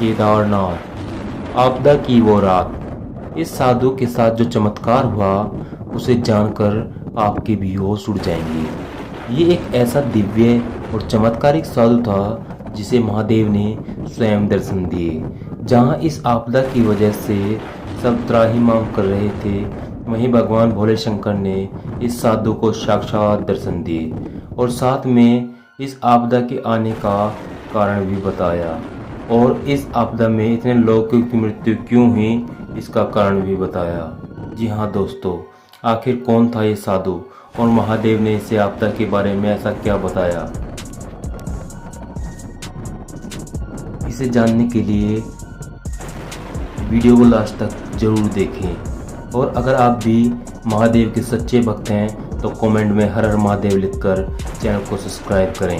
केदारनाथ, आपदा की वो रात। इस साधु के साथ जो चमत्कार हुआ उसे जानकर आपके भी होश उड़ जाएंगे। ये एक ऐसा दिव्य और चमत्कारिक साधु था जिसे महादेव ने स्वयं दर्शन दिए। जहाँ इस आपदा की वजह से सब त्राहिमाम कर रहे थे, वहीं भगवान भोले शंकर ने इस साधु को साक्षात दर्शन दिए और साथ में इस आपदा के आने का कारण भी बताया। और इस आपदा में इतने लोगों की मृत्यु क्यों हुई इसका कारण भी बताया। जी हाँ दोस्तों, आखिर कौन था ये साधु और महादेव ने इसे आपदा के बारे में ऐसा क्या बताया, इसे जानने के लिए वीडियो को लास्ट तक जरूर देखें। और अगर आप भी महादेव के सच्चे भक्त हैं तो कमेंट में हर हर महादेव लिखकर चैनल को सब्सक्राइब करें।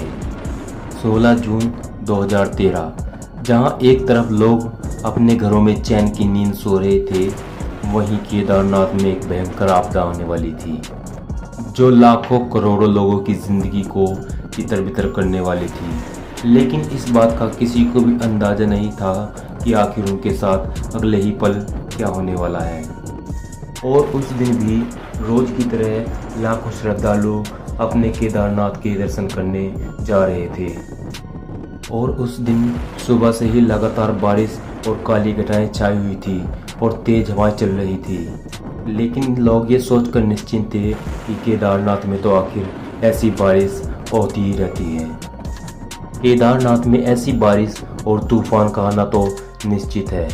16 जून 2013, जहां एक तरफ लोग अपने घरों में चैन की नींद सो रहे थे, वहीं केदारनाथ में एक भयंकर आपदा आने वाली थी जो लाखों करोड़ों लोगों की जिंदगी को तितर बितर करने वाली थी। लेकिन इस बात का किसी को भी अंदाजा नहीं था कि आखिर उनके साथ अगले ही पल क्या होने वाला है। और उस दिन भी रोज की तरह लाखों श्रद्धालु अपने केदारनाथ के दर्शन करने जा रहे थे। और उस दिन सुबह से ही लगातार बारिश और काली घटाएं छाई हुई थी और तेज हवाएं चल रही थी। लेकिन लोग ये सोचकर निश्चिंत थे कि केदारनाथ में तो आखिर ऐसी बारिश होती ही रहती है। केदारनाथ में ऐसी बारिश और तूफान का आना तो निश्चित है।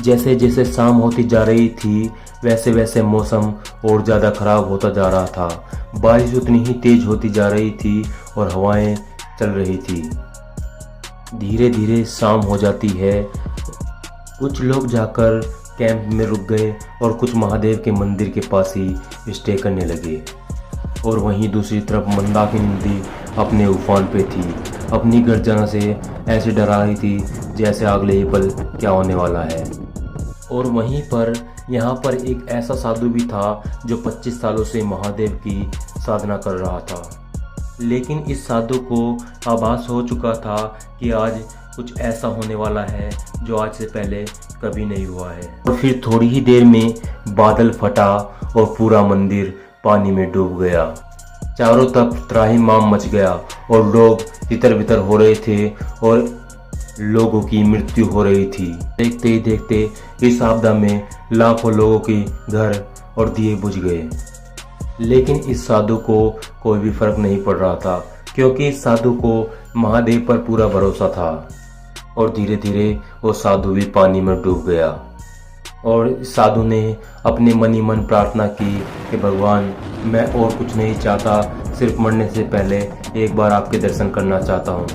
जैसे जैसे शाम होती जा रही थी वैसे वैसे मौसम और ज़्यादा खराब होता जा रहा था। बारिश उतनी ही तेज होती जा रही थी और हवाएं चल रही थी। धीरे धीरे शाम हो जाती है। कुछ लोग जाकर कैंप में रुक गए और कुछ महादेव के मंदिर के पास ही स्टे करने लगे। और वहीं दूसरी तरफ मंदाकिनी नदी अपने उफान पे थी। अपनी गर्जना से ऐसे डरा रही थी जैसे अगले ही पल क्या होने वाला है। और वहीं पर यहाँ पर एक ऐसा साधु भी था जो 25 सालों से महादेव की साधना कर रहा था। लेकिन इस साधु को आभास हो चुका था कि आज कुछ ऐसा होने वाला है जो आज से पहले कभी नहीं हुआ है। और फिर थोड़ी ही देर में बादल फटा और पूरा मंदिर पानी में डूब गया। चारों तरफ त्राहिमाम मच गया और लोग तितर बितर हो रहे थे और लोगों की मृत्यु हो रही थी। देखते ही देखते इस आपदा में लाखों लोगों के घर और दिए बुझ गए। लेकिन इस साधु को कोई भी फर्क नहीं पड़ रहा था, क्योंकि इस साधु को महादेव पर पूरा भरोसा था। और धीरे धीरे वो साधु भी पानी में डूब गया। और इस साधु ने अपने मन ही मन प्रार्थना की कि भगवान, मैं और कुछ नहीं चाहता, सिर्फ मरने से पहले एक बार आपके दर्शन करना चाहता हूँ।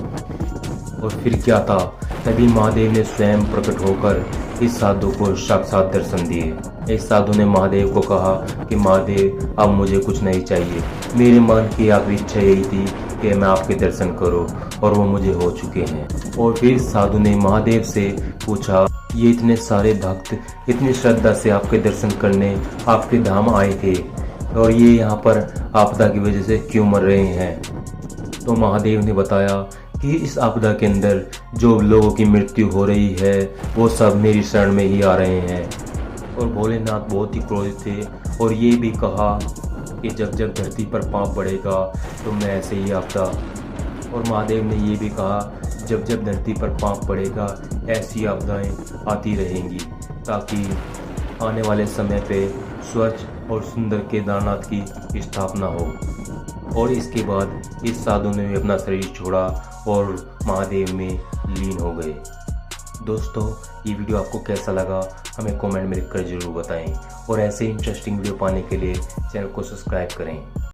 और फिर क्या था, तभी महादेव ने स्वयं प्रकट होकर इस साधु को साक्षात दर्शन दिए। इस साधु ने महादेव को कहा कि महादेव, अब मुझे कुछ नहीं चाहिए, मेरे मन की आखिरी इच्छा यही थी कि मैं आपके दर्शन करूं और वो मुझे हो चुके हैं। और फिर साधु ने महादेव से पूछा, ये इतने सारे भक्त इतनी श्रद्धा से आपके दर्शन करने आपके धाम आए थे और ये यहाँ पर आपदा की वजह से क्यों मर रहे हैं। तो महादेव ने बताया कि इस आपदा के अंदर जो लोगों की मृत्यु हो रही है वो सब मेरी शरण में ही आ रहे हैं। और भोलेनाथ बहुत ही क्रोधित थे और ये भी कहा कि जब जब धरती पर पाप बढ़ेगा तो मैं ऐसे ही आपदा। और महादेव ने ये भी कहा, जब जब धरती पर पाप बढ़ेगा ऐसी आपदाएं आती रहेंगी, ताकि आने वाले समय पे स्वच्छ और सुंदर केदारनाथ की स्थापना हो। और इसके बाद इस साधु ने भी अपना शरीर छोड़ा और महादेव में लीन हो गए। दोस्तों, ये वीडियो आपको कैसा लगा हमें कमेंट में लिखकर जरूर बताएं और ऐसे इंटरेस्टिंग वीडियो पाने के लिए चैनल को सब्सक्राइब करें।